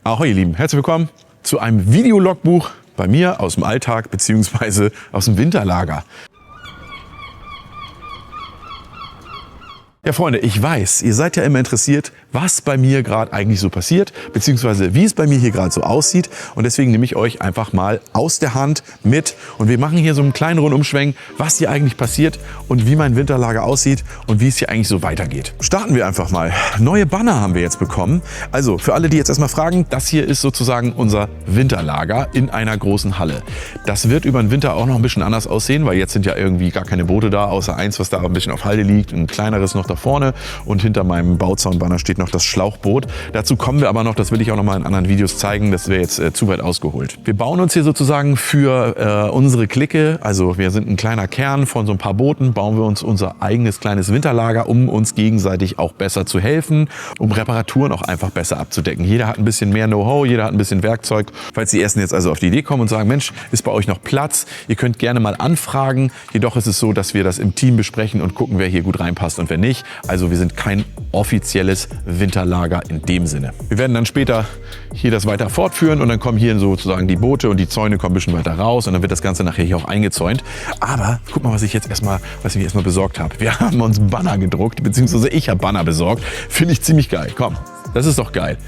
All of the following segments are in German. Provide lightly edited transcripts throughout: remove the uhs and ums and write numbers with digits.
Ahoi ihr Lieben, herzlich willkommen zu einem Videologbuch bei mir aus dem Alltag bzw. aus dem Winterlager. Ja Freunde, ich weiß, ihr seid ja immer interessiert, was bei mir gerade eigentlich so passiert, beziehungsweise wie es bei mir hier gerade so aussieht. Und deswegen nehme ich euch einfach mal aus der Hand mit. Und wir machen hier so einen kleinen Rundumschwenk, was hier eigentlich passiert und wie mein Winterlager aussieht und wie es hier eigentlich so weitergeht. Starten wir einfach mal. Neue Banner haben wir jetzt bekommen. Also für alle, die jetzt erstmal fragen, das hier ist sozusagen unser Winterlager in einer großen Halle. Das wird über den Winter auch noch ein bisschen anders aussehen, weil jetzt sind ja irgendwie gar keine Boote da, außer eins, was da ein bisschen auf Halde liegt, ein kleineres noch da vorne und hinter meinem Bauzaunbanner steht noch das Schlauchboot. Dazu kommen wir aber noch, das will ich auch noch mal in anderen Videos zeigen, das wäre jetzt zu weit ausgeholt. Wir bauen uns hier sozusagen für unsere Clique, also wir sind ein kleiner Kern von so ein paar Booten, bauen wir uns unser eigenes kleines Winterlager, um uns gegenseitig auch besser zu helfen, um Reparaturen auch einfach besser abzudecken. Jeder hat ein bisschen mehr Know-how, jeder hat ein bisschen Werkzeug. Falls die Ersten jetzt also auf die Idee kommen und sagen, Mensch, ist bei euch noch Platz? Ihr könnt gerne mal anfragen. Jedoch ist es so, dass wir das im Team besprechen und gucken, wer hier gut reinpasst und wer nicht. Also wir sind kein offizielles Winterlager in dem Sinne. Wir werden dann später hier das weiter fortführen und dann kommen hier sozusagen die Boote und die Zäune kommen ein bisschen weiter raus und dann wird das Ganze nachher hier auch eingezäunt. Aber guck mal, was ich mir erstmal besorgt habe. Wir haben uns Banner gedruckt, beziehungsweise ich habe Banner besorgt. Finde ich ziemlich geil. Komm, das ist doch geil.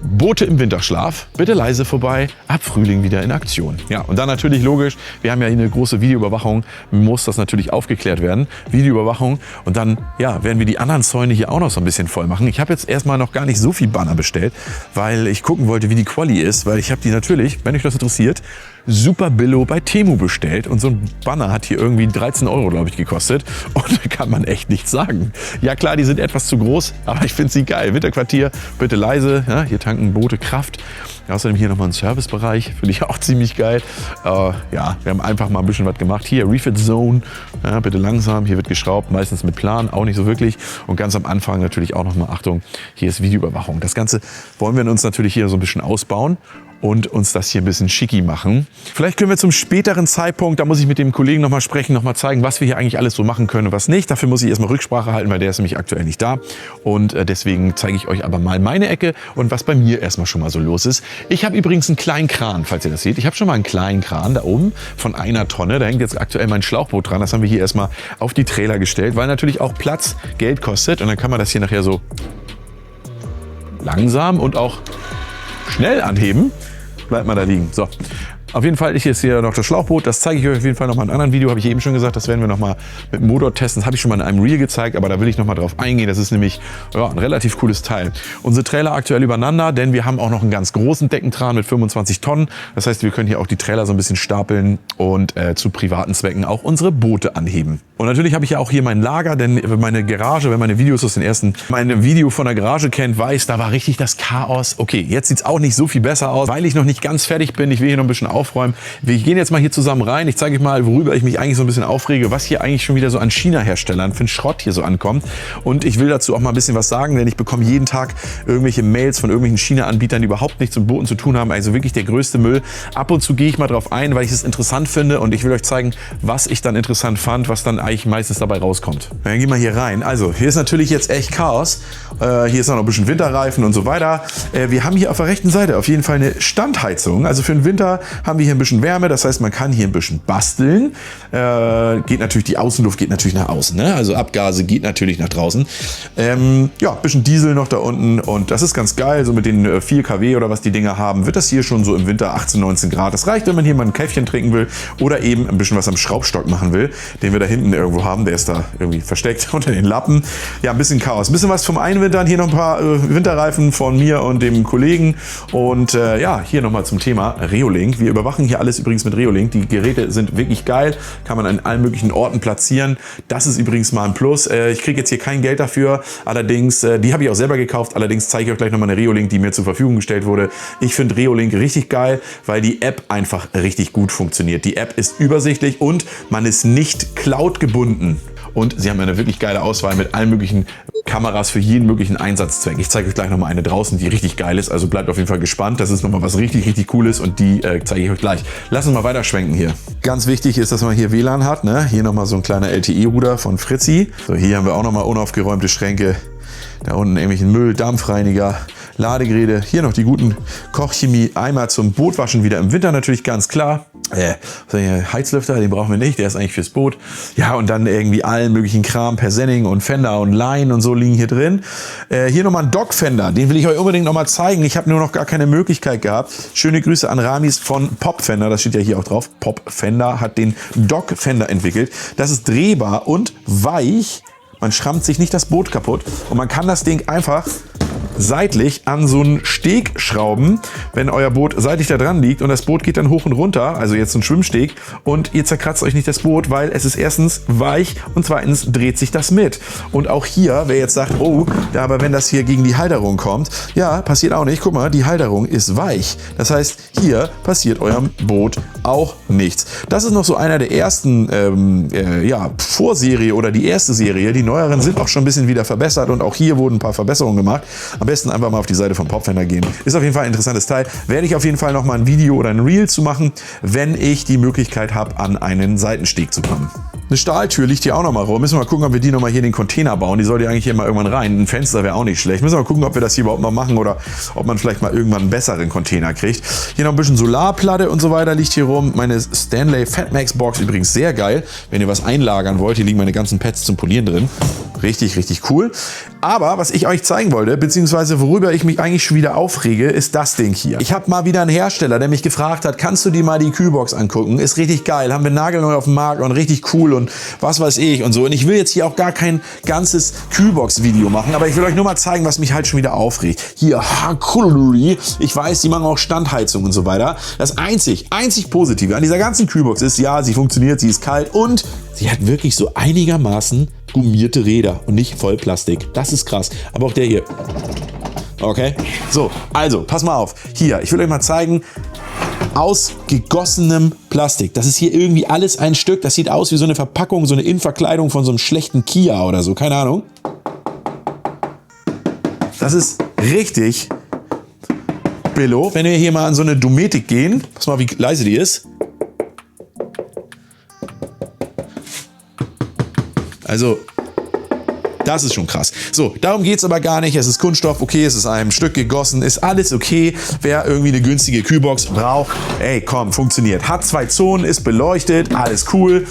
Boote im Winterschlaf, bitte leise vorbei, ab Frühling wieder in Aktion. Ja, und dann natürlich logisch, wir haben ja hier eine große Videoüberwachung, muss das natürlich aufgeklärt werden, Videoüberwachung und dann ja, werden wir die anderen Zäune hier auch noch so ein bisschen voll machen. Ich habe jetzt erstmal noch gar nicht so viel Banner bestellt, weil ich gucken wollte, wie die Quali ist, weil ich habe die natürlich, wenn euch das interessiert, super billo bei Temu bestellt und so ein Banner hat hier irgendwie 13 € glaube ich gekostet und da kann man echt nichts sagen. Ja klar, die sind etwas zu groß, aber ich finde sie geil. Winterquartier, bitte leise, ja, hier tanken Boote Kraft. Außerdem hier nochmal ein Servicebereich, finde ich auch ziemlich geil. Ja, wir haben einfach mal ein bisschen was gemacht. Hier Refit Zone, ja, bitte langsam, hier wird geschraubt, meistens mit Plan, auch nicht so wirklich. Und ganz am Anfang natürlich auch nochmal, Achtung, hier ist Videoüberwachung. Das Ganze wollen wir uns natürlich hier so ein bisschen ausbauen und uns das hier ein bisschen schicki machen. Vielleicht können wir zum späteren Zeitpunkt, da muss ich mit dem Kollegen nochmal sprechen, nochmal zeigen, was wir hier eigentlich alles so machen können und was nicht. Dafür muss ich erstmal Rücksprache halten, weil der ist nämlich aktuell nicht da. Und deswegen zeige ich euch aber mal meine Ecke und was bei mir erstmal schon mal so los ist. Ich habe übrigens einen kleinen Kran, falls ihr das seht. Ich habe schon mal einen kleinen Kran da oben von 1 Tonne. Da hängt jetzt aktuell mein Schlauchboot dran. Das haben wir hier erstmal auf die Trailer gestellt, weil natürlich auch Platz Geld kostet. Und dann kann man das hier nachher so langsam und auch schnell anheben. Bleibt mal da liegen. So. Auf jeden Fall ist jetzt hier noch das Schlauchboot. Das zeige ich euch auf jeden Fall noch mal in einem anderen Video. Habe ich eben schon gesagt, das werden wir noch mal mit dem Motor testen. Das habe ich schon mal in einem Reel gezeigt, aber da will ich noch mal drauf eingehen. Das ist nämlich ja, ein relativ cooles Teil. Unsere Trailer aktuell übereinander, denn wir haben auch noch einen ganz großen Deckentran mit 25 Tonnen. Das heißt, wir können hier auch die Trailer so ein bisschen stapeln und zu privaten Zwecken auch unsere Boote anheben. Und natürlich habe ich ja auch hier mein Lager, denn meine Garage, wenn meine Videos aus den ersten, mein Video von der Garage kennt, weiß, da war richtig das Chaos. Okay, jetzt sieht es auch nicht so viel besser aus, weil ich noch nicht ganz fertig bin. Ich will hier noch ein bisschen aufräumen. Wir gehen jetzt mal hier zusammen rein. Ich zeige euch mal, worüber ich mich eigentlich so ein bisschen aufrege, was hier eigentlich schon wieder so an China-Herstellern für einen Schrott hier so ankommt. Und ich will dazu auch mal ein bisschen was sagen, denn ich bekomme jeden Tag irgendwelche Mails von irgendwelchen China-Anbietern, die überhaupt nichts mit Booten zu tun haben. Also wirklich der größte Müll. Ab und zu gehe ich mal drauf ein, weil ich es interessant finde und ich will euch zeigen, was ich dann interessant fand, was dann eigentlich meistens dabei rauskommt. Dann gehen wir hier rein. Also hier ist natürlich jetzt echt Chaos. Hier ist noch ein bisschen Winterreifen und so weiter. Wir haben hier auf der rechten Seite auf jeden Fall eine Standheizung. Also für den Winter haben wir hier ein bisschen Wärme. Das heißt, man kann hier ein bisschen basteln. Geht natürlich, die Außenluft geht natürlich nach außen. Ne? Also Abgase geht natürlich nach draußen. Ja, ein bisschen Diesel noch da unten. Und das ist ganz geil. So mit den 4 kW oder was die Dinger haben, wird das hier schon so im Winter 18, 19 Grad. Das reicht, wenn man hier mal ein Käffchen trinken will oder eben ein bisschen was am Schraubstock machen will, den wir da hinten irgendwo haben. Der ist da irgendwie versteckt unter den Lappen. Ja, ein bisschen Chaos. Ein bisschen was vom Einwintern. Hier noch ein paar Winterreifen von mir und dem Kollegen. Und ja, hier nochmal zum Thema Reolink. Wir überwachen hier alles übrigens mit Reolink. Die Geräte sind wirklich geil. Kann man an allen möglichen Orten platzieren. Das ist übrigens mal ein Plus. Ich kriege jetzt hier kein Geld dafür. Allerdings, die habe ich auch selber gekauft. Allerdings zeige ich euch gleich nochmal eine Reolink, die mir zur Verfügung gestellt wurde. Ich finde Reolink richtig geil, weil die App einfach richtig gut funktioniert. Die App ist übersichtlich und man ist nicht Cloud gebunden. Und sie haben eine wirklich geile Auswahl mit allen möglichen Kameras für jeden möglichen Einsatzzweck. Ich zeige euch gleich nochmal eine draußen, die richtig geil ist. Also bleibt auf jeden Fall gespannt. Das ist nochmal was richtig, richtig Cooles und die zeige ich euch gleich. Lass uns mal weiterschwenken hier. Ganz wichtig ist, dass man hier WLAN hat. Ne? Hier nochmal so ein kleiner LTE-Router von Fritzi. So, hier haben wir auch nochmal unaufgeräumte Schränke. Da unten irgendwelchen Müll, Dampfreiniger, Ladegeräte. Hier noch die guten Kochchemie-Eimer zum Bootwaschen, wieder im Winter natürlich, ganz klar. Heizlüfter, den brauchen wir nicht, der ist eigentlich fürs Boot. Ja, und dann irgendwie allen möglichen Kram, Persenning und Fender und Line und so liegen hier drin. Hier nochmal ein Dock-Fender, den will ich euch unbedingt nochmal zeigen. Ich habe nur noch gar keine Möglichkeit gehabt. Schöne Grüße an Ramis von Popfender, das steht ja hier auch drauf. Popfender hat den Dock-Fender entwickelt. Das ist drehbar und weich. Man schrammt sich nicht das Boot kaputt und man kann das Ding einfach seitlich an so einen Steg schrauben, wenn euer Boot seitlich da dran liegt und das Boot geht dann hoch und runter, also jetzt so ein Schwimmsteg, und ihr zerkratzt euch nicht das Boot, weil es ist erstens weich und zweitens dreht sich das mit. Und auch hier, wer jetzt sagt, oh, ja, aber wenn das hier gegen die Halterung kommt, ja, passiert auch nicht. Guck mal, die Halterung ist weich. Das heißt, hier passiert eurem Boot auch nichts. Das ist noch so einer der ersten Vorserie oder die erste Serie. Die neueren sind auch schon ein bisschen wieder verbessert und auch hier wurden ein paar Verbesserungen gemacht. Am besten einfach mal auf die Seite von Popfender gehen. Ist auf jeden Fall ein interessantes Teil. Werde ich auf jeden Fall noch mal ein Video oder ein Reel zu machen, wenn ich die Möglichkeit habe, an einen Seitensteg zu kommen. Eine Stahltür liegt hier auch noch mal rum. Müssen wir mal gucken, ob wir die noch mal hier in den Container bauen. Die soll ja eigentlich hier mal irgendwann rein. Ein Fenster wäre auch nicht schlecht. Müssen wir mal gucken, ob wir das hier überhaupt mal machen oder ob man vielleicht mal irgendwann einen besseren Container kriegt. Hier noch ein bisschen Solarplatte und so weiter liegt hier rum. Meine Stanley Fatmax Box übrigens sehr geil. Wenn ihr was einlagern wollt, hier liegen meine ganzen Pads zum Polieren drin. Richtig, richtig cool. Aber was ich euch zeigen wollte, beziehungsweise worüber ich mich eigentlich schon wieder aufrege, ist das Ding hier. Ich habe mal wieder einen Hersteller, der mich gefragt hat, kannst du dir mal die Kühlbox angucken? Ist richtig geil, haben wir nagelneu auf dem Markt und richtig cool und was weiß ich und so. Und ich will jetzt hier auch gar kein ganzes Kühlbox-Video machen, aber ich will euch nur mal zeigen, was mich halt schon wieder aufregt. Hier, ich weiß, die machen auch Standheizung und so weiter. Das einzig Positive an dieser ganzen Kühlbox ist, ja, sie funktioniert, sie ist kalt und sie hat wirklich so einigermaßen gummierte Räder und nicht Vollplastik. Das ist krass. Aber auch der hier. Okay. So, also, pass mal auf. Hier, ich will euch mal zeigen, aus gegossenem Plastik. Das ist hier irgendwie alles ein Stück. Das sieht aus wie so eine Verpackung, so eine Innenverkleidung von so einem schlechten Kia oder so. Keine Ahnung. Das ist richtig billo. Wenn wir hier mal an so eine Dometic gehen, pass mal, wie leise die ist. Also, das ist schon krass. So, darum geht es aber gar nicht. Es ist Kunststoff, okay, es ist einem Stück gegossen, ist alles okay. Wer irgendwie eine günstige Kühlbox braucht, ey, komm, funktioniert. Hat 2 Zonen, ist beleuchtet, alles cool.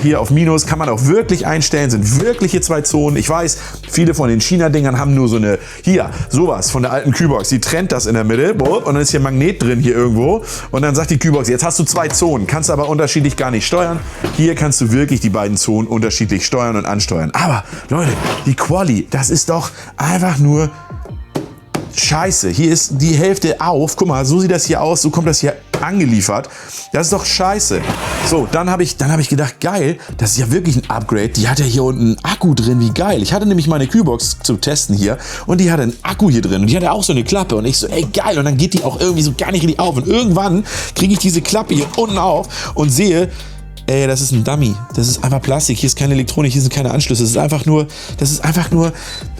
Hier auf Minus kann man auch wirklich einstellen, sind wirkliche 2 Zonen. Ich weiß, viele von den China-Dingern haben nur so eine, hier, sowas von der alten Kühlbox. Die trennt das in der Mitte und dann ist hier ein Magnet drin hier irgendwo. Und dann sagt die Kühlbox, jetzt hast du 2 Zonen, kannst aber unterschiedlich gar nicht steuern. Hier kannst du wirklich die beiden Zonen unterschiedlich steuern und ansteuern. Aber, Leute, die Quali, das ist doch einfach nur scheiße. Hier ist die Hälfte auf. Guck mal, so sieht das hier aus. So kommt das hier angeliefert. Das ist doch scheiße. So, dann hab ich gedacht, geil, das ist ja wirklich ein Upgrade. Die hat ja hier unten einen Akku drin. Wie geil. Ich hatte nämlich meine Kühlbox zu testen hier und die hatte einen Akku hier drin und die hatte auch so eine Klappe und ich so, ey, geil. Und dann geht die auch irgendwie so gar nicht richtig auf und irgendwann kriege ich diese Klappe hier unten auf und sehe, ey, das ist ein Dummy. Das ist einfach Plastik. Hier ist keine Elektronik, hier sind keine Anschlüsse. Das ist einfach nur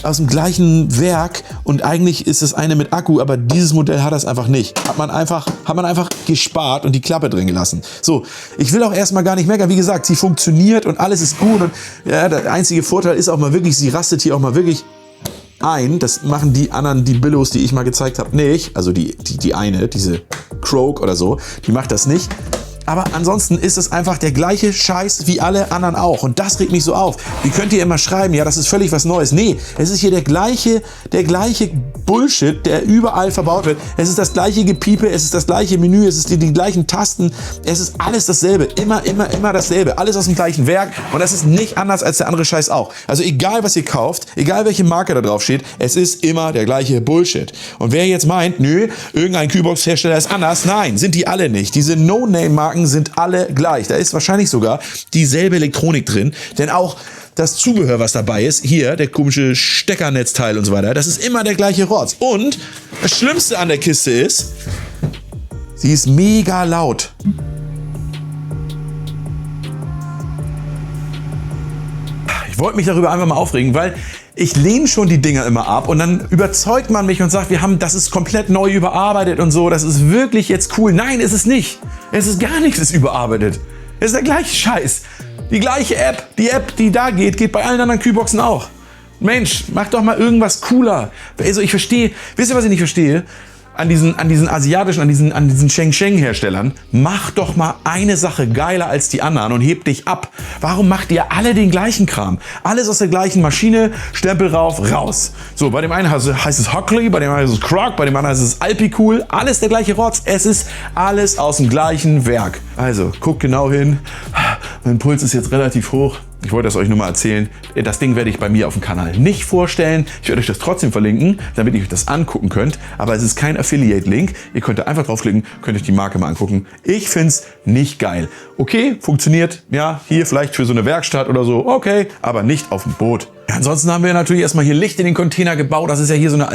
aus dem gleichen Werk und eigentlich ist das eine mit Akku, aber dieses Modell hat das einfach nicht. Hat man einfach gespart und die Klappe drin gelassen. So, ich will auch erstmal gar nicht meckern. Wie gesagt, sie funktioniert und alles ist gut und ja, der einzige Vorteil ist auch mal wirklich, sie rastet hier auch mal wirklich ein. Das machen die anderen, die Billos, die ich mal gezeigt habe, nicht. Also die eine, diese Croak oder so, die macht das nicht. Aber ansonsten ist es einfach der gleiche Scheiß wie alle anderen auch. Und das regt mich so auf. Wie könnt ihr immer schreiben, ja, das ist völlig was Neues. Nee, es ist hier der gleiche Bullshit, der überall verbaut wird. Es ist das gleiche Gepiepe, es ist das gleiche Menü, es ist die gleichen Tasten. Es ist alles dasselbe. Immer dasselbe. Alles aus dem gleichen Werk. Und das ist nicht anders als der andere Scheiß auch. Also egal, was ihr kauft, egal welche Marke da drauf steht, es ist immer der gleiche Bullshit. Und wer jetzt meint, nö, irgendein Kühlbox-Hersteller ist anders, nein, sind die alle nicht. Diese No-Name-Marken sind alle gleich. Da ist wahrscheinlich sogar dieselbe Elektronik drin, denn auch das Zubehör, was dabei ist, hier, der komische Steckernetzteil und so weiter, das ist immer der gleiche Rotz. Und das Schlimmste an der Kiste ist, sie ist mega laut. Ich wollte mich darüber einfach mal aufregen, weil ich lehne schon die Dinger immer ab und dann überzeugt man mich und sagt, das ist komplett neu überarbeitet und so, das ist wirklich jetzt cool. Nein, ist es nicht. Es ist gar nichts überarbeitet. Es ist der gleiche Scheiß. Die gleiche App, die da geht bei allen anderen Kühlboxen auch. Mensch, mach doch mal irgendwas cooler. Also ich verstehe, wisst ihr, was ich nicht verstehe? An diesen asiatischen, an diesen Sheng-Sheng-Herstellern, mach doch mal eine Sache geiler als die anderen und heb dich ab. Warum macht ihr alle den gleichen Kram? Alles aus der gleichen Maschine, Stempel rauf, raus. So, bei dem einen heißt es Hockley, bei dem anderen heißt es Croc, bei dem anderen heißt es Alpicool. Alles der gleiche Rotz. Es ist alles aus dem gleichen Werk. Also, guckt genau hin. Mein Puls ist jetzt relativ hoch. Ich wollte das euch nur mal erzählen. Das Ding werde ich bei mir auf dem Kanal nicht vorstellen. Ich werde euch das trotzdem verlinken, damit ihr euch das angucken könnt. Aber es ist kein Affiliate-Link. Ihr könnt da einfach draufklicken, könnt euch die Marke mal angucken. Ich finde es nicht geil. Okay, funktioniert. Ja, hier vielleicht für so eine Werkstatt oder so. Okay, aber nicht auf dem Boot. Ja, ansonsten haben wir natürlich erstmal hier Licht in den Container gebaut. Das ist ja hier so eine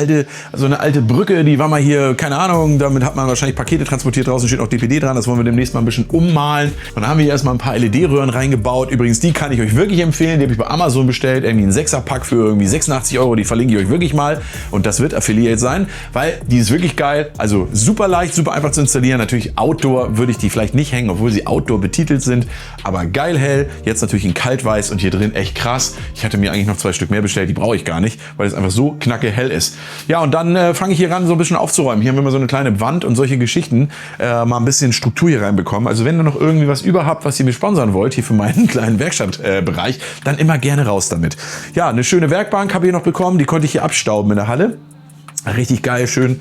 alte Brücke, die war mal hier, keine Ahnung, damit hat man wahrscheinlich Pakete transportiert. Draußen steht auch DPD dran, das wollen wir demnächst mal ein bisschen ummalen. Und dann haben wir hier erstmal ein paar LED-Röhren reingebaut. Übrigens, die kann ich euch wirklich empfehlen. Die habe ich bei Amazon bestellt. Irgendwie ein 6er-Pack für irgendwie 86 €. Die verlinke ich euch wirklich mal. Und das wird Affiliate sein, weil die ist wirklich geil. Also super leicht, super einfach zu installieren. Natürlich Outdoor würde ich die vielleicht nicht hängen, obwohl sie Outdoor betitelt sind. Aber geil hell. Jetzt natürlich in Kaltweiß und hier drin echt krass. Ich hatte mir eigentlich noch 2 Stück mehr bestellt, die brauche ich gar nicht, weil es einfach so knacke hell ist. Ja, und dann fange ich hier ran, so ein bisschen aufzuräumen. Hier haben wir mal so eine kleine Wand und solche Geschichten, mal ein bisschen Struktur hier reinbekommen. Also wenn ihr noch irgendwie was über habt, was ihr mir sponsern wollt, hier für meinen kleinen Werkstattbereich, dann immer gerne raus damit. Ja, eine schöne Werkbank habe ich noch bekommen, die konnte ich hier abstauben in der Halle. Richtig geil, schön.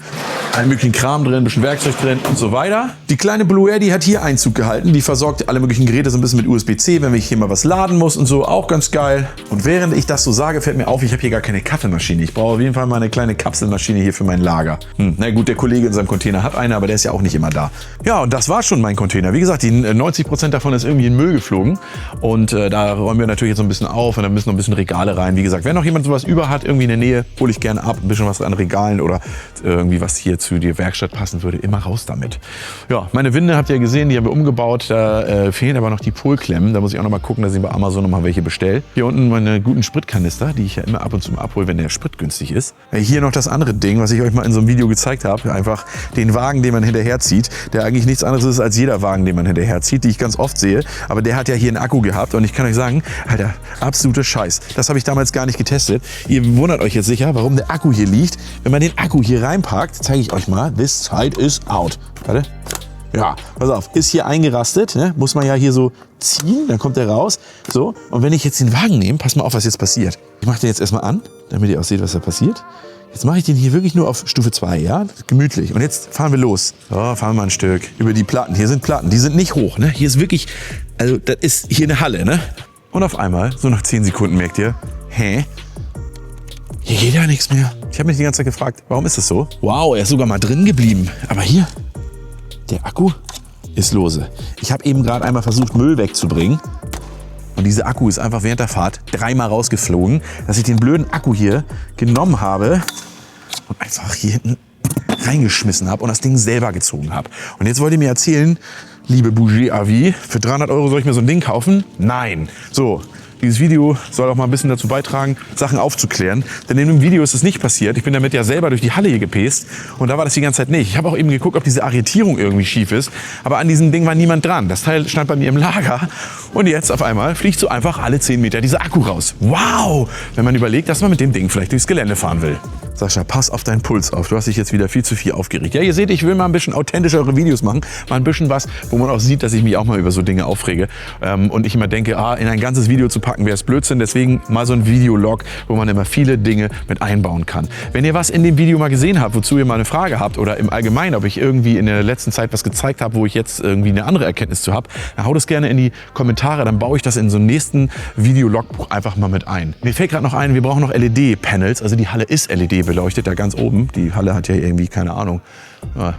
Allen möglichen Kram drin, ein bisschen Werkzeug drin und so weiter. Die kleine Blue Air, die hat hier Einzug gehalten. Die versorgt alle möglichen Geräte so ein bisschen mit USB-C, wenn ich hier mal was laden muss und so. Auch ganz geil. Und während ich das so sage, fällt mir auf, ich habe hier gar keine Kaffeemaschine. Ich brauche auf jeden Fall mal eine kleine Kapselmaschine hier für mein Lager. Na gut, der Kollege in seinem Container hat eine, aber der ist ja auch nicht immer da. Ja, und das war schon mein Container. Wie gesagt, die 90% davon ist irgendwie in Müll geflogen. Und da räumen wir natürlich jetzt so ein bisschen auf und dann müssen noch ein bisschen Regale rein. Wie gesagt, wenn noch jemand sowas über hat, irgendwie in der Nähe, hole ich gerne ab. Ein bisschen was an Regalen oder irgendwie was hier zu der Werkstatt passen würde, immer raus damit. Ja, meine Winde habt ihr gesehen, die haben wir umgebaut. Da fehlen aber noch die Polklemmen. Da muss ich auch noch mal gucken, dass ich bei Amazon noch mal welche bestelle. Hier unten meine guten Spritkanister, die ich ja immer ab und zu mal abhole, wenn der Sprit günstig ist. Hier noch das andere Ding, was ich euch mal in so einem Video gezeigt habe. Einfach den Wagen, den man hinterherzieht, der eigentlich nichts anderes ist als jeder Wagen, den man hinterherzieht, die ich ganz oft sehe. Aber der hat ja hier einen Akku gehabt und ich kann euch sagen, Alter, absoluter Scheiß. Das habe ich damals gar nicht getestet. Ihr wundert euch jetzt sicher, warum der Akku hier liegt. Wenn man den Akku hier reinpackt, zeige ich euch mal, this side is out. Warte. Ja, pass auf, ist hier eingerastet, ne? Muss man ja hier so ziehen, dann kommt der raus. So, und wenn ich jetzt den Wagen nehme, passt mal auf, was jetzt passiert. Ich mache den jetzt erstmal an, damit ihr auch seht, was da passiert. Jetzt mache ich den hier wirklich nur auf Stufe 2, ja? Gemütlich. Und jetzt fahren wir los. So, fahren wir mal ein Stück über die Platten. Hier sind Platten, die sind nicht hoch, ne? Hier ist wirklich, also das ist hier eine Halle, ne? Und auf einmal, so nach 10 Sekunden merkt ihr, hä? Hier geht ja nichts mehr. Ich habe mich die ganze Zeit gefragt, warum ist das so? Wow, er ist sogar mal drin geblieben. Aber hier, der Akku ist lose. Ich habe eben gerade einmal versucht, Müll wegzubringen. Und dieser Akku ist einfach während der Fahrt 3-mal rausgeflogen, dass ich den blöden Akku hier genommen habe und einfach hier hinten reingeschmissen habe und das Ding selber gezogen habe. Und jetzt wollt ihr mir erzählen, liebe Bougie Avi, für 300 € soll ich mir so ein Ding kaufen? Nein. So. Dieses Video soll auch mal ein bisschen dazu beitragen, Sachen aufzuklären. Denn in dem Video ist es nicht passiert. Ich bin damit ja selber durch die Halle hier gepäst und da war das die ganze Zeit nicht. Ich habe auch eben geguckt, ob diese Arretierung irgendwie schief ist. Aber an diesem Ding war niemand dran. Das Teil stand bei mir im Lager und jetzt auf einmal fliegt so einfach alle 10 Meter dieser Akku raus. Wow! Wenn man überlegt, dass man mit dem Ding vielleicht durchs Gelände fahren will. Sascha, pass auf deinen Puls auf. Du hast dich jetzt wieder viel zu viel aufgeregt. Ja, ihr seht, ich will mal ein bisschen authentischere Videos machen. Mal ein bisschen was, wo man auch sieht, dass ich mich auch mal über so Dinge aufrege. Und ich immer denke, in ein ganzes Video zu packen, wäre es Blödsinn. Deswegen mal so ein Videolog, wo man immer viele Dinge mit einbauen kann. Wenn ihr was in dem Video mal gesehen habt, wozu ihr mal eine Frage habt oder im Allgemeinen, ob ich irgendwie in der letzten Zeit was gezeigt habe, wo ich jetzt irgendwie eine andere Erkenntnis zu habe, dann haut es gerne in die Kommentare. Dann baue ich das in so einem nächsten Videologbuch einfach mal mit ein. Mir fällt gerade noch ein, wir brauchen noch LED-Panels. Also die Halle ist LED beleuchtet, da ganz oben. Die Halle hat ja irgendwie, keine Ahnung,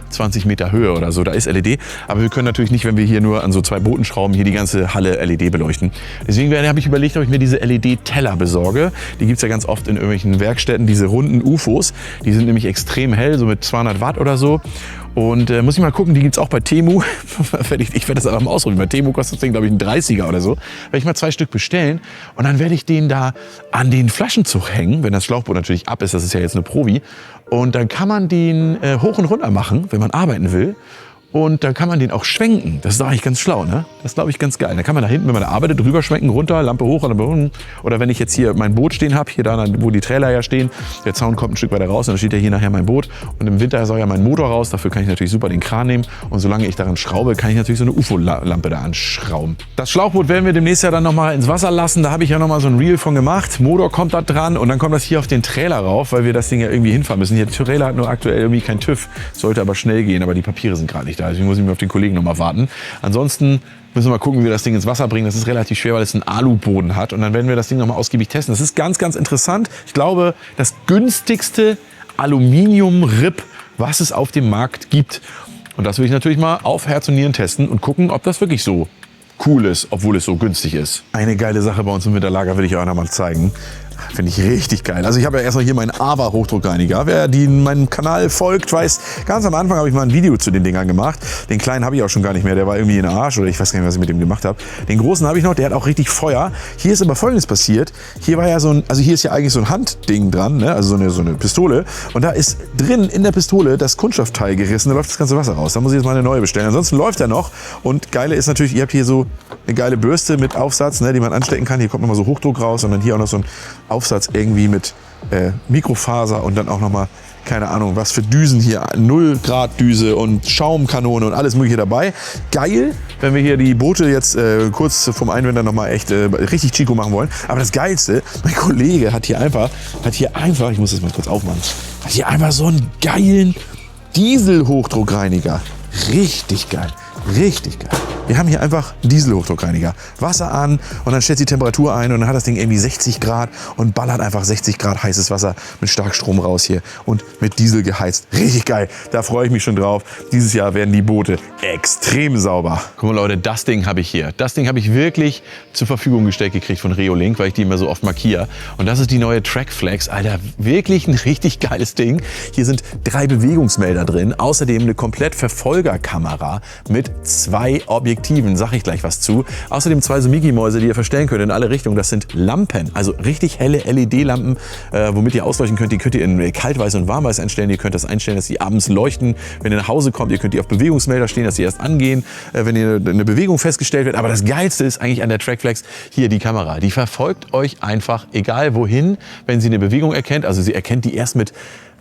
20 Meter Höhe oder so, da ist LED. Aber wir können natürlich nicht, wenn wir hier nur an so 2 Booten schrauben, hier die ganze Halle LED beleuchten. Deswegen habe ich überlegt, ob ich mir diese LED-Teller besorge. Die gibt es ja ganz oft in irgendwelchen Werkstätten, diese runden UFOs. Die sind nämlich extrem hell, so mit 200 Watt oder so. Und muss ich mal gucken, die gibt's auch bei Temu. Ich werde das einfach mal ausprobieren. Bei Temu kostet das Ding, glaube ich, ein 30er oder so. Werde ich mal 2 Stück bestellen und dann werde ich den da an den Flaschenzug hängen, wenn das Schlauchboot natürlich ab ist. Das ist ja jetzt eine Provi. Und dann kann man den hoch und runter machen, wenn man arbeiten will. Und dann kann man den auch schwenken. Das ist doch eigentlich ganz schlau, ne? Das ist, glaube ich, ganz geil. Dann kann man da hinten, wenn man da arbeitet, drüber schwenken, runter, Lampe hoch, Lampe runter. Oder wenn ich jetzt hier mein Boot stehen habe, hier da, wo die Trailer ja stehen, der Zaun kommt ein Stück weiter raus und dann steht ja hier nachher mein Boot. Und im Winter soll ja mein Motor raus. Dafür kann ich natürlich super den Kran nehmen. Und solange ich daran schraube, kann ich natürlich so eine UFO-Lampe da anschrauben. Das Schlauchboot werden wir demnächst ja dann nochmal ins Wasser lassen. Da habe ich ja nochmal so ein Reel von gemacht. Motor kommt da dran und dann kommt das hier auf den Trailer rauf, weil wir das Ding ja irgendwie hinfahren müssen. Hier, der Trailer hat nur aktuell irgendwie kein TÜV. Sollte aber schnell gehen, aber die Papiere sind gerade nicht da. Deswegen muss ich mir auf den Kollegen noch mal warten. Ansonsten müssen wir mal gucken, wie wir das Ding ins Wasser bringen. Das ist relativ schwer, weil es einen Aluboden hat. Und dann werden wir das Ding noch mal ausgiebig testen. Das ist ganz, ganz interessant. Ich glaube, das günstigste Aluminium-Rip, was es auf dem Markt gibt. Und das will ich natürlich mal auf Herz und Nieren testen und gucken, ob das wirklich so cool ist, obwohl es so günstig ist. Eine geile Sache bei uns im Winterlager will ich euch noch mal zeigen. Finde ich richtig geil. Also ich habe ja erstmal hier meinen AVA Hochdruckreiniger. Wer meinem Kanal folgt, weiß, ganz am Anfang habe ich mal ein Video zu den Dingern gemacht. Den kleinen habe ich auch schon gar nicht mehr. Der war irgendwie in den Arsch oder ich weiß gar nicht, was ich mit dem gemacht habe. Den großen habe ich noch, der hat auch richtig Feuer. Hier ist aber Folgendes passiert. Hier war ja hier ist ja eigentlich so ein Handding dran, ne? Also so eine Pistole. Und da ist drin in der Pistole das Kunststoffteil gerissen. Da läuft das ganze Wasser raus. Da muss ich jetzt mal eine neue bestellen. Ansonsten läuft er noch. Und geile ist natürlich, ihr habt hier so eine geile Bürste mit Aufsatz, ne, die man anstecken kann. Hier kommt nochmal so Hochdruck raus und dann hier auch noch so ein Aufsatz irgendwie mit Mikrofaser und dann auch nochmal, keine Ahnung, was für Düsen hier, 0 Grad Düse und Schaumkanone und alles mögliche dabei. Geil, wenn wir hier die Boote jetzt kurz vom Einwender nochmal echt richtig Chico machen wollen. Aber das Geilste, mein Kollege hat hier einfach, ich muss das mal kurz aufmachen, hat hier einfach so einen geilen Diesel-Hochdruckreiniger. Richtig geil. Richtig geil. Wir haben hier einfach einen Dieselhochdruckreiniger. Wasser an und dann stellt die Temperatur ein und dann hat das Ding irgendwie 60 Grad und ballert einfach 60 Grad heißes Wasser mit Starkstrom raus hier und mit Diesel geheizt. Richtig geil. Da freue ich mich schon drauf. Dieses Jahr werden die Boote extrem sauber. Guck mal Leute, das Ding habe ich hier. Das Ding habe ich wirklich zur Verfügung gestellt gekriegt von Reolink, weil ich die immer so oft markiere. Und das ist die neue Trackflex. Alter, wirklich ein richtig geiles Ding. Hier sind 3 Bewegungsmelder drin. Außerdem eine komplett Verfolgerkamera mit 2 Objektiven, sag ich gleich was zu. Außerdem 2 so Mickey-Mäuse, die ihr verstellen könnt in alle Richtungen. Das sind Lampen, also richtig helle LED-Lampen, womit ihr ausleuchten könnt. Die könnt ihr in Kaltweiß und Warmweiß einstellen. Ihr könnt das einstellen, dass die abends leuchten, wenn ihr nach Hause kommt. Ihr könnt die auf Bewegungsmelder stehen, dass sie erst angehen, wenn ihr eine Bewegung festgestellt wird. Aber das Geilste ist eigentlich an der Trackflex hier die Kamera. Die verfolgt euch einfach, egal wohin, wenn sie eine Bewegung erkennt. Also sie erkennt die erst mit,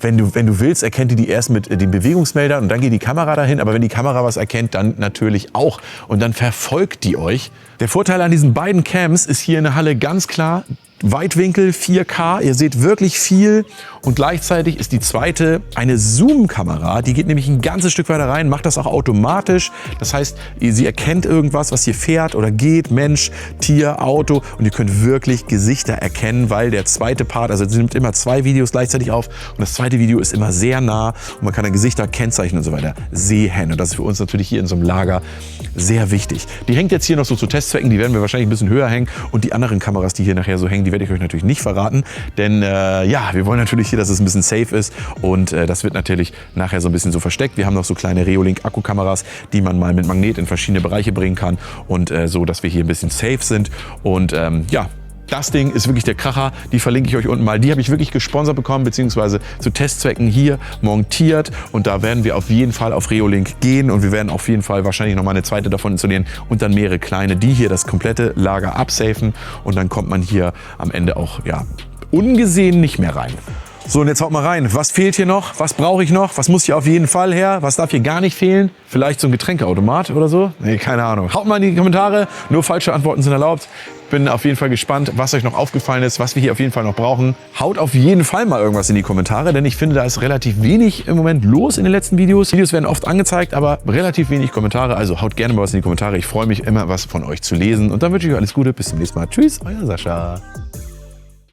wenn du willst, erkennt die erst mit den Bewegungsmeldern und dann geht die Kamera dahin. Aber wenn die Kamera was erkennt, dann natürlich auch. Und dann verfolgt die euch. Der Vorteil an diesen beiden Cams ist hier in der Halle ganz klar, Weitwinkel 4K, ihr seht wirklich viel und gleichzeitig ist die zweite eine Zoom-Kamera, die geht nämlich ein ganzes Stück weiter rein, macht das auch automatisch. Das heißt, sie erkennt irgendwas, was hier fährt oder geht, Mensch, Tier, Auto und ihr könnt wirklich Gesichter erkennen, weil der zweite Part, also sie nimmt immer 2 Videos gleichzeitig auf und das zweite Video ist immer sehr nah und man kann dann Gesichter, Kennzeichen und so weiter sehen und das ist für uns natürlich hier in so einem Lager sehr wichtig. Die hängt jetzt hier noch so zu Testzwecken, die werden wir wahrscheinlich ein bisschen höher hängen und die anderen Kameras, die hier nachher so hängen, die werde ich euch natürlich nicht verraten, denn ja, wir wollen natürlich hier, dass es ein bisschen safe ist und das wird natürlich nachher so ein bisschen so versteckt. Wir haben noch so kleine Reolink-Akkukameras, die man mal mit Magnet in verschiedene Bereiche bringen kann und so, dass wir hier ein bisschen safe sind und ja, das Ding ist wirklich der Kracher, die verlinke ich euch unten mal. Die habe ich wirklich gesponsert bekommen, beziehungsweise zu Testzwecken hier montiert. Und da werden wir auf jeden Fall auf Reolink gehen und wir werden auf jeden Fall wahrscheinlich noch mal eine zweite davon installieren und dann mehrere kleine, die hier das komplette Lager absafen. Und dann kommt man hier am Ende auch ja, ungesehen nicht mehr rein. So, und jetzt haut mal rein. Was fehlt hier noch? Was brauche ich noch? Was muss hier auf jeden Fall her? Was darf hier gar nicht fehlen? Vielleicht so ein Getränkeautomat oder so? Nee, keine Ahnung. Haut mal in die Kommentare. Nur falsche Antworten sind erlaubt. Bin auf jeden Fall gespannt, was euch noch aufgefallen ist, was wir hier auf jeden Fall noch brauchen. Haut auf jeden Fall mal irgendwas in die Kommentare, denn ich finde, da ist relativ wenig im Moment los in den letzten Videos. Videos werden oft angezeigt, aber relativ wenig Kommentare. Also haut gerne mal was in die Kommentare. Ich freue mich immer, was von euch zu lesen. Und dann wünsche ich euch alles Gute. Bis zum nächsten Mal. Tschüss, euer Sascha.